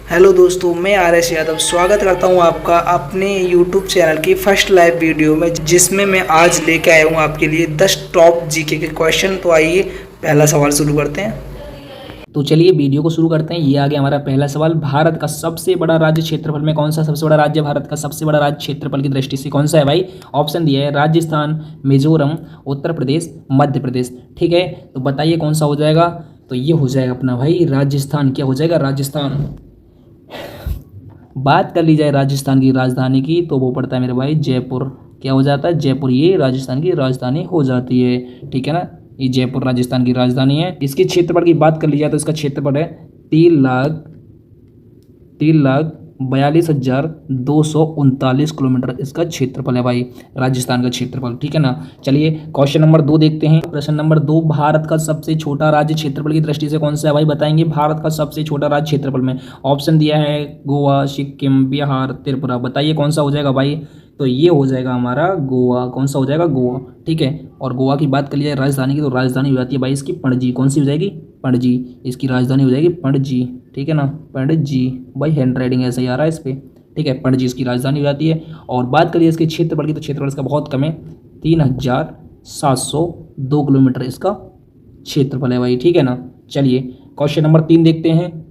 Hello दोस्तों, मैं RS. Yadav स्वागत करता हूं आपका अपने यूट्यूब चैनल की फर्स्ट लाइव वीडियो में, जिसमें मैं आज लेके आया हूं आपके लिए 10 टॉप जीके के क्वेश्चन। तो आइए पहला सवाल शुरू करते हैं। तो चलिए वीडियो को शुरू करते हैं। ये आ गया हमारा पहला सवाल। भारत का सबसे बड़ा राज्य क्षेत्रफल में कौन सा सबसे बड़ा राज्य? भारत का सबसे बड़ा राज्य क्षेत्रफल की दृष्टि से कौन सा है भाई? ऑप्शन दिया है राजस्थान, मिजोरम, उत्तर प्रदेश, मध्य प्रदेश। ठीक है, तो बताइए कौन सा हो जाएगा? तो ये हो जाएगा अपना भाई राजस्थान। क्या हो जाएगा? राजस्थान। बात कर ली जाए राजस्थान की राजधानी की तो वो पड़ता है मेरे भाई जयपुर। क्या हो जाता है? जयपुर। ये राजस्थान की राजधानी हो जाती है। ठीक है ना, ये जयपुर राजस्थान की राजधानी है। इसके क्षेत्रफल की बात कर ली जाए तो इसका क्षेत्रफल है 3,42,239 किलोमीटर इसका क्षेत्रफल है भाई, राजस्थान का क्षेत्रफल। ठीक है ना। चलिए क्वेश्चन नंबर 2 देखते हैं। प्रश्न नंबर 2, भारत का सबसे छोटा राज्य क्षेत्रफल की दृष्टि से कौन सा है भाई? बताएंगे भारत का सबसे छोटा राज्य क्षेत्रफल में। ऑप्शन दिया है गोवा, सिक्किम, बिहार, त्रिपुरा। बताइए कौन सा हो जाएगा भाई? तो ये हो जाएगा हमारा गोवा। कौन सा हो जाएगा? गोवा। ठीक है, और गोवा की बात कर ली जाए राजधानी की तो राजधानी हो जाती है भाई इसकी पणजी। कौन सी हो जाएगी? पणजी। इसकी राजधानी हो जाएगी पणजी। ठीक है ना, पणजी। भाई हैंड राइटिंग ऐसा ही आ रहा है इस पर। ठीक है, पणजी इसकी राजधानी हो जाती है। और बात करिए इसके क्षेत्रफल की तो क्षेत्रफल इसका बहुत कम है, 3,702 किलोमीटर इसका क्षेत्रफल है भाई। ठीक है ना। चलिए क्वेश्चन नंबर 3 देखते हैं।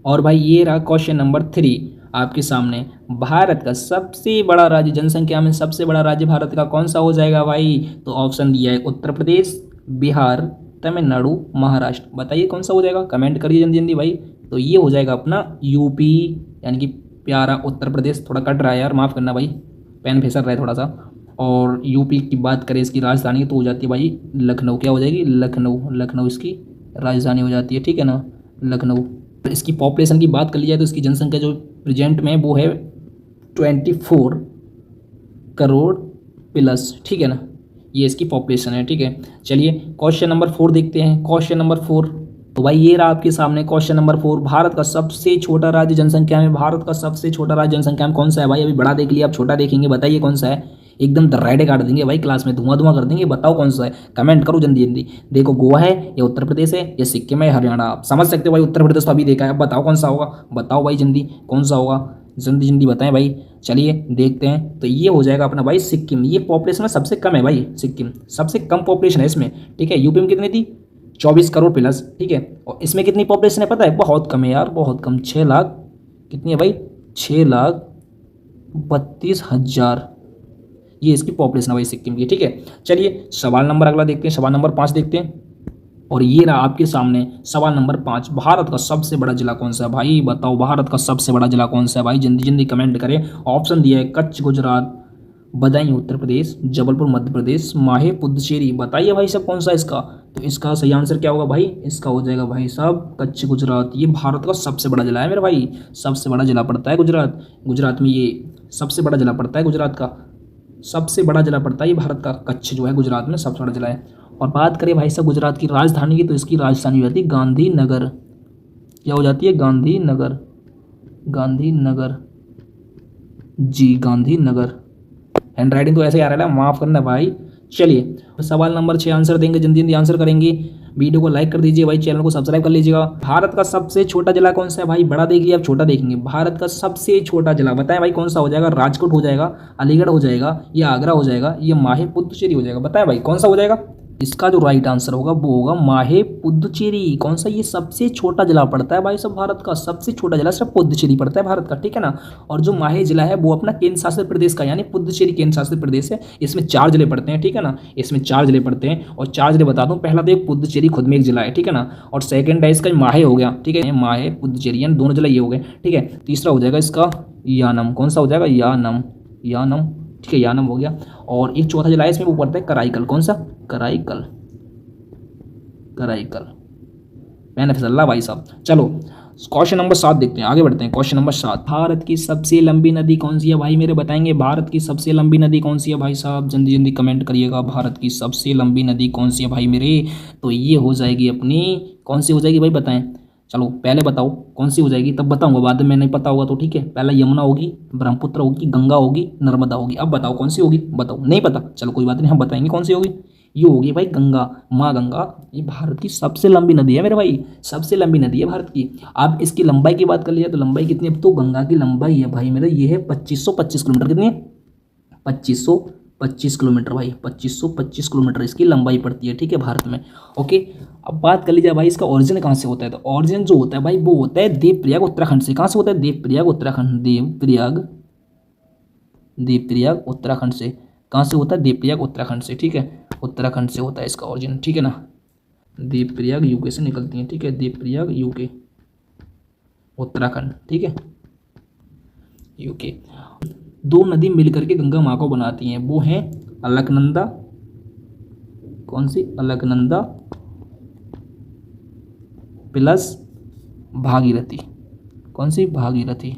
और भाई ये रहा क्वेश्चन नंबर 3 आपके सामने। भारत का सबसे बड़ा राज्य, जनसंख्या में सबसे बड़ा राज्य भारत का कौन सा हो जाएगा भाई? तो ऑप्शन दिया है उत्तर प्रदेश, बिहार, तमिलनाडु, महाराष्ट्र। बताइए कौन सा हो जाएगा? कमेंट करिए जल्दी जल्दी भाई। तो ये हो जाएगा अपना यूपी, यानी कि प्यारा उत्तर प्रदेश। थोड़ा कट रहा है यार, माफ़ करना भाई, पेन फिसल रहा है थोड़ा सा। और यूपी की बात करें इसकी राजधानी तो हो जाती है भाई लखनऊ। क्या हो जाएगी? लखनऊ। लखनऊ इसकी राजधानी हो जाती है। ठीक है ना, लखनऊ। इसकी पॉपुलेशन की बात कर ली जाए तो इसकी जनसंख्या जो प्रेजेंट में वो है 24 करोड़ प्लस। ठीक है ना, ये इसकी पॉपुलेशन है। ठीक है, चलिए क्वेश्चन नंबर 4 देखते हैं। क्वेश्चन नंबर 4, तो भाई ये रहा आपके सामने क्वेश्चन नंबर 4। भारत का सबसे छोटा राज्य जनसंख्या में, भारत का सबसे छोटा राज्य जनसंख्या में कौन सा है भाई? अभी बड़ा देख लिया, अब छोटा देखेंगे। बताइए कौन सा है? एकदम दर्राइडे काट देंगे भाई, क्लास में धुआं धुआं कर देंगे। बताओ कौन सा है? कमेंट करो जल्दी जल्दी। देखो गोवा है या उत्तर प्रदेश है या सिक्किम है, हरियाणा। आप समझ सकते हो भाई, उत्तर प्रदेश तो अभी देखा है। अब बताओ कौन सा होगा? बताओ भाई जल्दी, कौन सा होगा? जल्दी जल्दी बताएं भाई। चलिए देखते हैं। तो ये हो जाएगा अपना भाई सिक्किम। ये पॉपुलेशन में सबसे कम है भाई, सिक्किम सबसे कम पॉपुलेशन है इसमें। ठीक है, यूपी में कितनी थी? 24 करोड़ प्लस। ठीक है, और इसमें कितनी पॉपुलेशन है पता है? बहुत कम है यार, बहुत कम। 6 लाख कितनी है भाई? 6,32,000 ये इसकी पॉपुलेशन है भाई सिक्किम की। ठीक है, चलिए सवाल नंबर अगला देखते हैं। सवाल नंबर 5 देखते हैं। और ये रहा आपके सामने सवाल नंबर 5। भारत का सबसे बड़ा जिला कौन सा है भाई? बताओ भारत का सबसे बड़ा जिला कौन सा है भाई? जल्दी जल्दी कमेंट करें। ऑप्शन दिया है कच्छ गुजरात, बदायूं उत्तर प्रदेश, जबलपुर मध्य प्रदेश, माहे पुदुचेरी। बताइए भाई सब कौन सा है इसका? तो इसका सही आंसर क्या होगा भाई? इसका हो जाएगा भाई साहब कच्छ गुजरात। ये भारत का सबसे बड़ा जिला है मेरे भाई, सबसे बड़ा जिला पड़ता है गुजरात। गुजरात में ये सबसे बड़ा जिला पड़ता है, गुजरात का सबसे बड़ा जिला पड़ता है ये भारत का। कच्छ जो है गुजरात में सबसे बड़ा जिला है। और बात करें भाई साहब गुजरात की राजधानी की तो इसकी राजधानी हो जाती है गांधीनगर। क्या हो जाती है? गांधीनगर। गांधीनगर जी, गांधीनगर। हैंड राइटिंग तो ऐसे ही आ रहा है, माफ़ करना भाई। चलिए सवाल नंबर 6 आंसर देंगे, जल्दी जल्दी आंसर करेंगे। वीडियो को लाइक कर दीजिए भाई, चैनल को सब्सक्राइब कर लीजिएगा। भारत का सबसे छोटा जिला कौन सा है भाई? बड़ा देख लिया, अब छोटा देखेंगे। भारत का सबसे छोटा जिला बताएं भाई कौन सा हो जाएगा? राजकोट हो जाएगा, अलीगढ़ हो जाएगा, या आगरा हो जाएगा, या माहे पुदुचेरी हो जाएगा? बताएं भाई कौन सा हो जाएगा? इसका जो राइट आंसर होगा वो होगा माहे पुदुचेरी। कौन सा? ये सबसे छोटा जिला पड़ता है भाई सब भारत का, सबसे छोटा जिला सिर्फ पुदुचेरी पड़ता है भारत का। ठीक है ना, और जो माहे जिला है वो अपना केंद्र शासित प्रदेश का, यानी पुदुचेरी केंद्र शासित प्रदेश है। इसमें 4 जिले पड़ते हैं। ठीक है ना, इसमें 4 जिले पड़ते हैं। और 4 जिले बता दूं, पहला तो एक पुदुचेरी खुद में एक जिला है। ठीक है ना, और सेकंड है इसका माहे हो गया। ठीक है, माहे पुदुचेरी, यानी दोनों जिला ये हो गए। ठीक है, तीसरा हो जाएगा इसका यानम। कौन सा हो जाएगा? यानम। यानम। ठीक है, यानम हो गया। और एक चौथा जिला है इसमें, वो पड़ता है कराईकल। कौन सा? कराईकल। कराईकल। मैंने फिसल्ला भाई साहब। चलो क्वेश्चन नंबर 7 देखते हैं, आगे बढ़ते हैं। क्वेश्चन नंबर 7, भारत की सबसे लंबी नदी कौन सी है भाई? मेरे बताएंगे भारत की सबसे लंबी नदी कौन सी है भाई साहब? जल्दी जल्दी कमेंट करिएगा। भारत की सबसे लंबी नदी कौन सी है भाई मेरे? तो ये हो जाएगी अपनी, कौन सी हो जाएगी भाई बताएं? चलो पहले बताओ कौन सी हो जाएगी, तब बताऊंगा, बाद में नहीं पता होगा तो ठीक है। पहला यमुना होगी, ब्रह्मपुत्र होगी, गंगा होगी, नर्मदा होगी। अब बताओ कौन सी होगी? बताओ, नहीं पता? चलो कोई बात नहीं, हम बताएंगे कौन सी होगी। ये होगी भाई गंगा, माँ गंगा। ये भारत की सबसे लंबी नदी है मेरे भाई, सबसे लंबी नदी है भारत की। आप इसकी लंबाई की बात कर लिया तो लंबाई कितनी है, तो गंगा की लंबाई है भाई मेरे, ये है 2525 किलोमीटर। कितनी है, 2525 किलोमीटर भाई, 2525 किलोमीटर इसकी लंबाई पड़ती है, ठीक है, भारत में। ओके, अब बात कर लीजिए भाई इसका ओरिजिन कहाँ से होता है, तो ओरिजिन जो होता है भाई वो होता है देवप्रयाग उत्तराखंड से। कहाँ से होता है, देवप्रयाग उत्तराखंड, देवप्रयाग उत्तराखंड से। कहाँ से होता है, देवप्रयाग उत्तराखंड से, ठीक है, उत्तराखंड से होता है इसका ओरिजिन, ठीक है ना। देवप्रयाग यूके से निकलती है, ठीक है, देवप्रयाग यूके, उत्तराखंड, ठीक है, यूके। दो नदी मिलकर के गंगा माँ को बनाती हैं, वो हैं अलकनंदा, कौन सी, अलकनंदा प्लस भागीरथी, कौन सी, भागीरथी,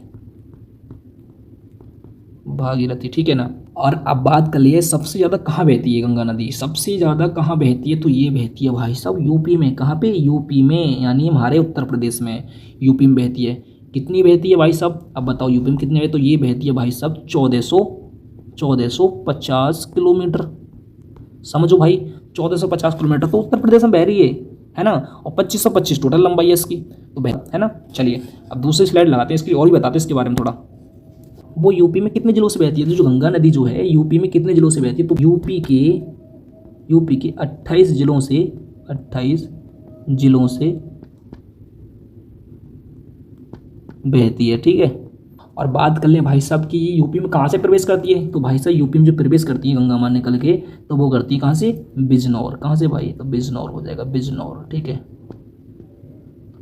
भागीरथी, ठीक है ना। और अब बात कर लिए सबसे ज़्यादा कहाँ बहती है गंगा नदी, सबसे ज़्यादा कहाँ बहती है, तो ये बहती है भाई साहब यूपी में। कहाँ पे, यूपी में, यानी हमारे उत्तर प्रदेश में, यूपी में बहती है। कितनी बहती है भाई साहब, अब बताओ यूपी में कितनी है, तो ये बहती है भाई साहब 1450 किलोमीटर। समझो भाई 1450 किलोमीटर तो उत्तर प्रदेश में बह रही है ना, और 2525 टोटल लंबाई है इसकी, तो बह है ना। चलिए अब दूसरी स्लाइड लगाते हैं इसकी और भी बताते हैं इसके बारे में थोड़ा। वो यूपी में कितने जिलों से बहती है, तो जो गंगा नदी जो है यूपी में कितने जिलों से बहती है, तो यूपी के 28 जिलों से, 28 जिलों से बहती है, ठीक है। और बात कर लें भाई साहब की ये यूपी में कहाँ से प्रवेश करती है, तो भाई साहब यूपी में जो प्रवेश करती है गंगा माँ निकल के, तो वो करती है कहाँ से, बिजनौर। कहाँ से भाई, तो बिजनौर हो जाएगा, बिजनौर, ठीक है,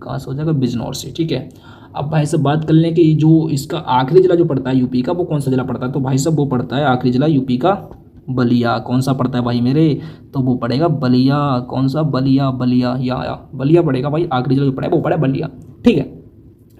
कहाँ से हो जाएगा, बिजनौर से, ठीक है। अब भाई साहब बात कर लें कि जो इसका आखिरी जिला जो पड़ता है यूपी का, वो कौन सा जिला पड़ता है, तो भाई साहब वो पड़ता है आखिरी जिला यूपी का बलिया। कौन सा पड़ता है भाई मेरे, तो वो पड़ेगा बलिया। कौन सा, बलिया, बलिया या बलिया पड़ेगा भाई, आखिरी जिला जो पड़ा है वो पड़ा बलिया, ठीक है।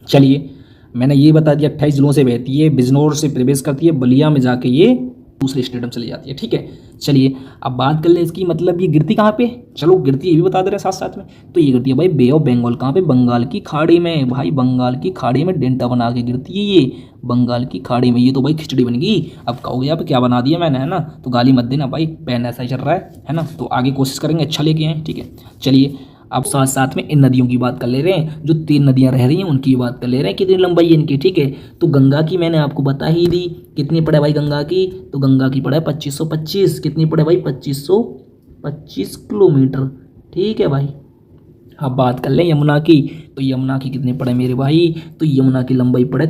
चलिए मैंने ये बता दिया 28 जिलों से बहती है, बिजनौर से प्रवेश करती है, बलिया में जाके ये दूसरे स्टेट में चली जाती है, ठीक है। चलिए अब बात कर ले इसकी, मतलब ये गिरती कहाँ पे, चलो गिरती ये भी बता दे रहे हैं साथ साथ में। तो ये गिरती है भाई बे ऑफ बंगाल, कहाँ पे, बंगाल की खाड़ी में भाई, बंगाल की खाड़ी में डेल्टा बना के गिरती है ये, बंगाल की खाड़ी में। ये तो भाई खिचड़ी बन गई, अब कहोगे आप क्या बना दिया मैंने, है ना, तो गाली मत देना भाई, पेन ऐसा ही चल रहा है ना, तो आगे कोशिश करेंगे अच्छा लेके आए, ठीक है। चलिए अब साथ साथ में इन नदियों की बात कर ले रहे हैं, जो 3 नदियां रह रही हैं उनकी बात कर ले रहे हैं, कितनी लंबाई है इनकी, ठीक है। तो गंगा की मैंने आपको बता ही दी, कितनी पड़े भाई गंगा की, तो गंगा की पड़े 2525, कितनी पड़े भाई 2525 किलोमीटर, ठीक है भाई। अब बात कर लें यमुना की, तो यमुना की कितने पड़े मेरे भाई, तो यमुना की लंबाई पड़े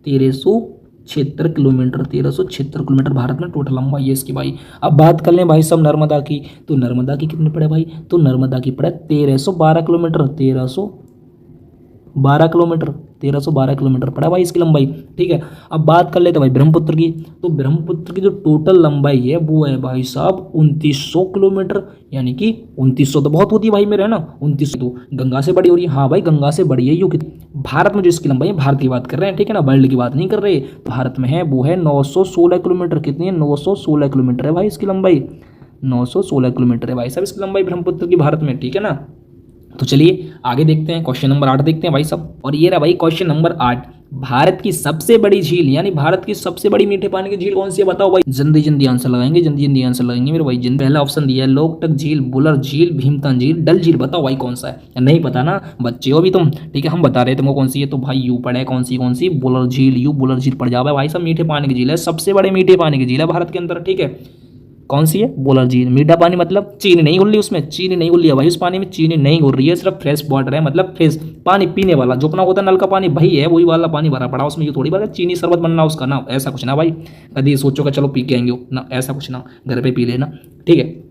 1376 किलोमीटर, 1376 किलोमीटर भारत में टोटल लंबाई है इसकी भाई। अब बात कर लें भाई सब नर्मदा की, तो नर्मदा की कितने पड़े भाई, तो नर्मदा की पड़े 1312 किलोमीटर, 1312 किलोमीटर पड़ा भाई इसकी लंबाई, ठीक है। अब बात कर लेते हैं भाई ब्रह्मपुत्र की, तो ब्रह्मपुत्र की जो टोटल लंबाई है वो है भाई साहब 2900 किलोमीटर, यानी कि 2900 तो बहुत होती है भाई मेरे, है ना, 2900 तो गंगा से बड़ी हो रही है, हाँ भाई गंगा से बड़ी है। यो भारत में जो इसकी लंबाई है, भारत की बात कर रहे हैं, ठीक है ना, वर्ल्ड की बात नहीं कर रहे, भारत में है वो है 916 किलोमीटर। कितनी है, 916 किलोमीटर है भाई इसकी लंबाई, 916 किलोमीटर है भाई साहब इसकी लंबाई ब्रह्मपुत्र की भारत में, ठीक है ना। तो चलिए आगे देखते हैं, क्वेश्चन नंबर 8 देखते हैं भाई साहब। और ये रहा भाई क्वेश्चन नंबर 8, भारत की सबसे बड़ी झील, यानी भारत की सबसे बड़ी मीठे पानी की झील कौन सी है, बताओ भाई। जल्दी जल्दी आंसर लगाएंगे, जल्दी जल्दी आंसर लगाएंगे मेरे भाई। पहला ऑप्शन दिया है लोकटक झील, बुलर झील, भीमताल झील, डल झील, बताओ भाई कौन सा है, नहीं पता ना बच्चे हो भी तुम, ठीक है, हम बता रहे तुमको कौन सी है, तो भाई यू पड़े, कौन सी बुलर झील, यू बुलर झील पड़ जाए भाई सब मीठे पानी की झील है, सबसे बड़े मीठे पानी की झील है भारत के अंदर, ठीक है। कौन सी है, बुलर झील। मीठा पानी मतलब चीनी नहीं घुल रही उसमें, चीनी नहीं घुल रही है भाई उस पानी में, चीनी नहीं घुल रही है, सिर्फ फ्रेश वाटर है, मतलब फ्रेश पानी पीने वाला जो अपना होता है नल का पानी भाई है, वही वाला पानी भरा पड़ा उसमें। ये थोड़ी बात है चीनी शरबत बनना उसका, ना ऐसा कुछ ना भाई, कभी सोचो कि चलो पी के आएंगे ना, ऐसा कुछ ना, घर पे पी लेना, ठीक है।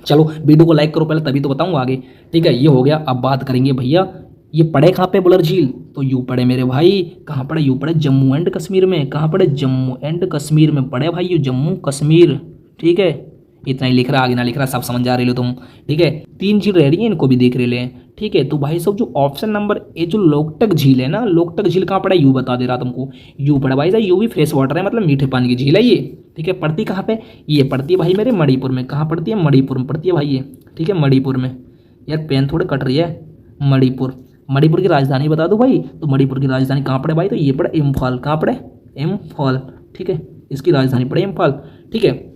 चलो वीडियो को लाइक करो पहले, तभी तो बताऊंगा आगे, ठीक है। ये हो गया। अब बात करेंगे भैया ये पड़े कहाँ पे बुलर झील, तो यू पड़े मेरे भाई, कहाँ पड़े, यू पड़े जम्मू एंड कश्मीर में, कहाँ पड़े, जम्मू एंड कश्मीर में पड़े भाई, यू जम्मू कश्मीर, ठीक है। इतना ही लिख रहा, आगे ना लिख रहा, सब समझ जा रहे हो तुम, ठीक है। 3 झील रह रही है, इनको भी देख रहे ले, ठीक है। तो भाई सब जो ऑप्शन नंबर ए जो लोकटक झील है ना, लोकटक झील कहाँ पड़ा, यू बता दे रहा तुमको, यू पड़ा भाई साहब, यू भी फ्रेश वाटर है, मतलब मीठे पानी की झील है ये, ठीक है। पड़ती कहाँ पे, ये पड़ती है भाई मेरे मणिपुर में, कहाँ पड़ती है, मणिपुर में पड़ती है भाई ये, ठीक है, मणिपुर में। यार पेन थोड़े कट रही है, मणिपुर, मणिपुर की राजधानी बता दो भाई, तो मणिपुर की राजधानी कहाँ पड़े भाई, तो ये पड़े इम्फाल, कहाँ पड़े, इम्फाल, ठीक है, इसकी राजधानी पड़े इम्फाल, ठीक है।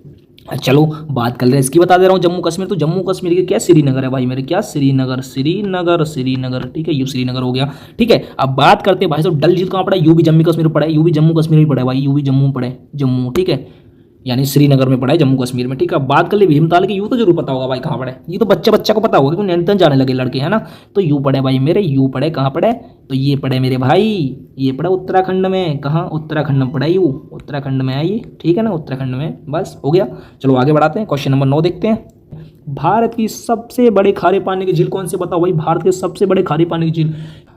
चलो बात कर रहे हैं इसकी, बता दे रहा हूँ जम्मू कश्मीर। तो जम्मू कश्मीर के क्या श्रीनगर है भाई मेरे, क्या श्रीनगर, श्रीनगर, श्रीनगर, ठीक है, यू श्रीनगर हो गया। ठीक है, अब बात करते हैं भाई साहब डल झील कहाँ पड़ा है, यू भी जम्मू कश्मीर में पड़ा है, यू भी जम्मू कश्मीर में पड़ा है भाई, यू भी जम्मू में पड़ा है, जम्मू, ठीक है, यानी श्रीनगर में पड़ा है जम्मू कश्मीर में। ठीक है, अब बात कर ले भीमताल की, यू तो जरूर पता होगा भाई कहाँ पड़ा है, ये तो बच्चा बच्चा को पता होगा क्योंकि नैनीताल जाने लगे लड़के, है ना। तो यू पड़े भाई मेरे, यू पड़े कहाँ पड़े, तो ये पड़े मेरे भाई, ये पड़ा उत्तराखंड में, कहाँ, उत्तराखंड में पड़ा यू, उत्तराखंड में है ये, ठीक है ना, उत्तराखंड में, बस हो गया। चलो आगे बढ़ाते हैं, क्वेश्चन नंबर 9 देखते हैं। भारत की सबसे बड़े खारे पानी की झील कौन सी, बताओ भाई, भारत के सबसे बड़े खारे पानी की झील।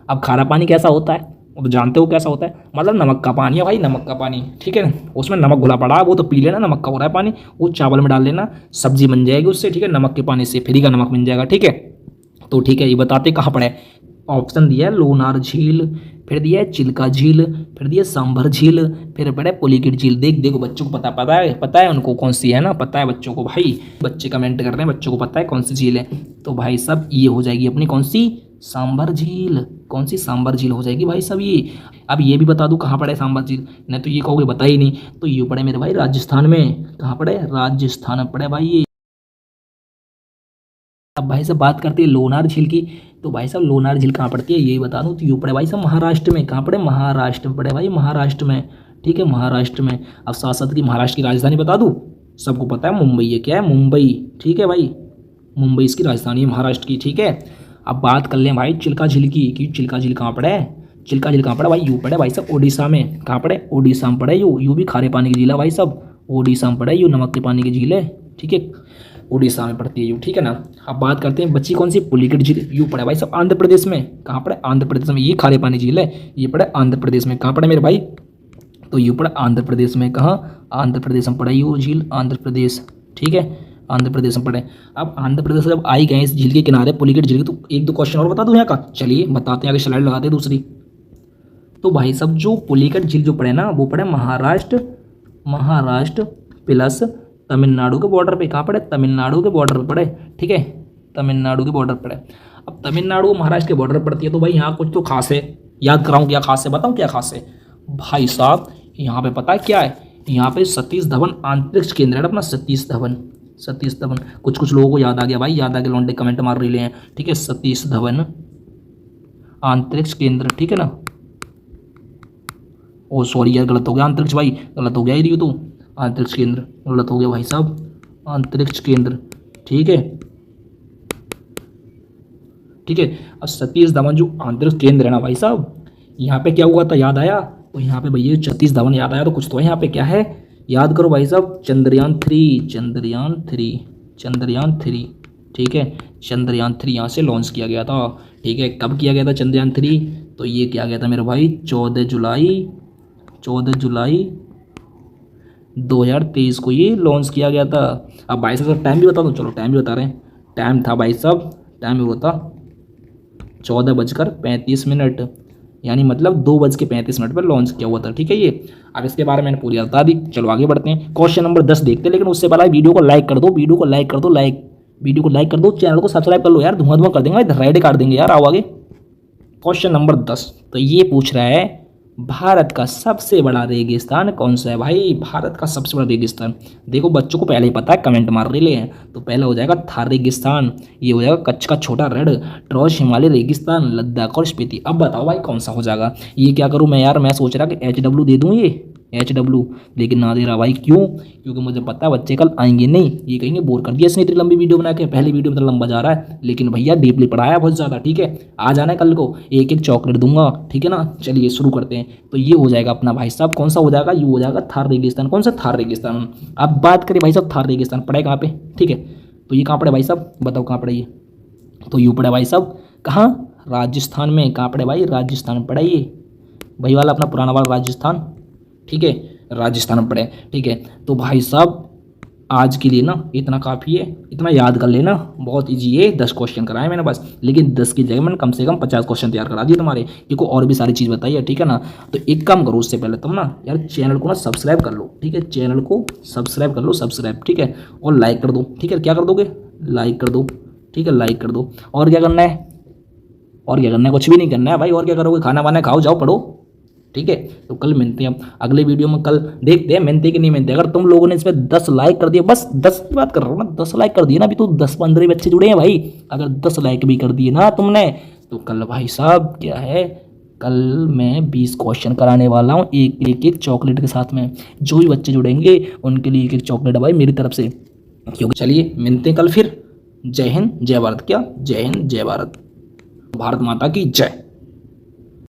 अब खारा पानी कैसा होता है वो तो जानते हो कैसा होता है, मतलब नमक का पानी है भाई, नमक का पानी, ठीक है, उसमें नमक घुला पड़ा है, वो तो पी लेना, नमक का हो रहा है पानी, वो चावल में डाल लेना, सब्जी बन जाएगी उससे, ठीक है, नमक के पानी से फ्री का नमक बन जाएगा, ठीक है। तो ठीक है, ये बताते कहाँ पड़े, ऑप्शन दिया है लोनार झील, फिर दिया है चिल्का झील, फिर दिया सांभर झील, फिर पड़े पुलिकेट झील। देखो बच्चों को पता है उनको कौन सी है ना, पता है बच्चों को भाई, बच्चे कमेंट कर रहे हैं, बच्चों को पता है कौन सी झील है। तो भाई सब ये हो जाएगी अपनी कौन सी, सांभर झील, कौन सी, सांभर झील हो जाएगी भाई सब ये। अब ये भी बता दूं कहाँ पड़े सांभर झील, नहीं तो ये कहोगे बता ही नहीं, तो ये पड़े मेरे भाई राजस्थान में, कहाँ पड़े, राजस्थान में पड़े भाई ये। अब भाई साहब बात करते हैं लोनार झील की, तो भाई साहब लोनार झील कहाँ पड़ती है ये बता दूं, तो ये पड़े भाई साहब महाराष्ट्र में, कहाँ पड़े, महाराष्ट्र में पड़े भाई, महाराष्ट्र में, ठीक है, महाराष्ट्र में। अब साथ साथ की महाराष्ट्र की राजधानी बता दूं, सबको पता है मुंबई है, क्या है, मुंबई, ठीक है भाई, मुंबई इसकी राजधानी है महाराष्ट्र की, ठीक है। अब बात कर लें भाई चिल्का झील की, कि चिल्का झील कहाँ पड़े है, चिल्का झील कहाँ पड़ा भाई, यू पड़े भाई साहब उड़ीसा में, कहाँ पड़े, उड़ीसा में पड़े यू भी खारे पानी की झील है भाई साहब, उड़ीसा में पड़े यू नमक के पानी की झील है, ठीक है, उड़ीसा में पड़ती है यू, ठीक है ना। अब बात करते हैं बच्ची कौन सी, पुलिकेट झील, यू पड़े भाई साहब आंध्र प्रदेश में, कहाँ पड़े, आंध्र प्रदेश में, ये खारे पानी झील है, ये पड़े आंध्र प्रदेश में, कहाँ पड़े मेरे भाई, तो यू पड़ा आंध्र प्रदेश में, कहाँ, आंध्र प्रदेश में पड़ा यू झील, आंध्र प्रदेश, ठीक है, आंध्र प्रदेश में पड़े। अब आंध्र प्रदेश से जब आई गए इस झील के किनारे पुलिकेट झील, तो एक दो क्वेश्चन और बता दूं यहाँ का, चलिए बताते हैं, आगे स्लाइड लगाते हैं दूसरी। तो भाई साहब जो पुलिकेट झील जो पड़े ना वो पड़े महाराष्ट्र, महाराष्ट्र प्लस तमिलनाडु के बॉर्डर पे, कहाँ पड़े, तमिलनाडु के बॉर्डर पे पड़े, ठीक है, तमिलनाडु के बॉर्डर पड़े। अब तमिलनाडु महाराष्ट्र के बॉर्डर पड़ती है, तो भाई यहाँ कुछ तो खास है, याद कराऊँ क्या खास है, बताऊँ क्या खास है भाई साहब, यहाँ पे पता है क्या है, यहाँ पे सतीश धवन अंतरिक्ष केंद्र है अपना, सतीश धवन, सतीश धवन, कुछ लोगों को याद आ गया भाई, याद आ गया, लौंडे कमेंट मार रहे हैं, ठीक है, सतीश धवन अंतरिक्ष केंद्र, ठीक है ना, ओ सॉरी यार गलत हो गया, अंतरिक्ष भाई गलत हो गया, ये तो अंतरिक्ष केंद्र गलत हो गया भाई साहब, अंतरिक्ष केंद्र, ठीक है, ठीक है। अब सतीश धवन जो अंतरिक्ष केंद्र है ना भाई साहब, यहाँ पे क्या हुआ था याद आया, तो यहाँ पे भैया सतीश धवन याद आया, तो कुछ तो यहाँ पे क्या है, याद करो भाई साहब, चंद्रयान 3, चंद्रयान 3, चंद्रयान 3, ठीक है, चंद्रयान 3 यहाँ से लॉन्च किया गया था, ठीक है। कब किया गया था चंद्रयान 3, तो ये किया गया था मेरे भाई 14 जुलाई 2023 को ये लॉन्च किया गया था। अब भाई साहब टाइम भी बता दो, चलो टाइम भी बता रहे हैं, टाइम था भाई साहब, टाइम हुआ था 14:35, यानी मतलब 2:35 पर लॉन्च किया हुआ था, ठीक है ये। अब इसके बारे में मैंने पूरी बता दी, चलो आगे बढ़ते हैं, क्वेश्चन नंबर 10 देखते हैं, लेकिन उससे पहले वीडियो को लाइक कर दो, वीडियो को लाइक कर दो, चैनल को सब्सक्राइब कर लो यार, धुआं कर देंगे भाई, राइड काट देंगे यार, आओ आगे। क्वेश्चन नंबर 10, तो ये पूछ रहा है भारत का सबसे बड़ा रेगिस्तान कौन सा है भाई, भारत का सबसे बड़ा रेगिस्तान, देखो बच्चों को पहले ही पता है, कमेंट मार रहे हैं, तो पहला हो जाएगा थार रेगिस्तान, ये हो जाएगा कच्छ का छोटा रण, ट्रॉस हिमालय रेगिस्तान, लद्दाख और स्पीति। अब बताओ भाई कौन सा हो जाएगा, ये क्या करूँ मैं यार, मैं सोच रहा कि HW दे दूँ ये HW, लेकिन ना दे रहा भाई, क्यों, क्योंकि मुझे पता है बच्चे कल आएंगे नहीं, ये कहेंगे बोर कर दिया इसने इतनी लंबी वीडियो बना के, पहली वीडियो में तो लंबा जा रहा है, लेकिन भैया डीपली पढ़ाया बहुत ज़्यादा, ठीक है, आ जाना है कल को, एक एक चॉकलेट दूंगा, ठीक है ना। चलिए शुरू करते हैं, तो ये हो जाएगा अपना भाई साहब, कौन सा हो जाएगा, ये हो जाएगा थार रेगिस्तान, कौन सा, थार रेगिस्तान। अब बात करें भाई साहब थार रेगिस्तान पड़े कहाँ पे, ठीक है, तो ये कहाँ पड़े भाई साहब, बताओ कहाँ पड़े ये, तो यू पड़े भाई साहब कहाँ, राजस्थान में, कहाँ पड़े भाई, राजस्थान में पड़ा ये, भाई वाला अपना पुराना वाला राजस्थान, ठीक है, राजस्थान में पड़े, ठीक है। तो भाई साहब आज के लिए ना इतना काफ़ी है, इतना याद कर लेना, बहुत इजी है, 10 क्वेश्चन कराए मैंने बस, लेकिन 10 की जगह मैंने कम से कम 50 क्वेश्चन तैयार करा दिए तुम्हारे, क्योंकि और भी सारी चीज़ बताइए, ठीक है ना। तो एक काम करो उससे पहले तुम ना यार चैनल को ना सब्सक्राइब कर लो, ठीक है, चैनल को सब्सक्राइब कर लो, सब्सक्राइब, ठीक है, और लाइक कर दो, ठीक है, क्या कर दोगे, लाइक कर दो, ठीक है, लाइक कर दो, और क्या करना है, और क्या करना है, कुछ भी नहीं करना है भाई, और क्या करोगे, खाना वाना खाओ, जाओ पढ़ो, ठीक है। तो कल मिलते हैं अब अगले वीडियो में, कल देखते हैं मिलते कि नहीं मिलते। अगर तुम लोगों ने इस पर 10 लाइक कर दिए, बस 10 की बात कर रहा हूँ ना, 10 लाइक कर दिए ना, अभी तो 10-15 बच्चे जुड़े हैं भाई, अगर 10 लाइक भी कर दिए ना तुमने, तो कल भाई साहब क्या है, कल मैं 20 क्वेश्चन कराने वाला हूँ, एक चॉकलेट के साथ में। जो भी बच्चे जुड़ेंगे उनके लिए एक चॉकलेट है भाई मेरी तरफ से। क्योंकि चलिए मिलते हैं कल फिर। जय हिंद जय भारत। क्या जय हिंद जय भारत, भारत माता की जय।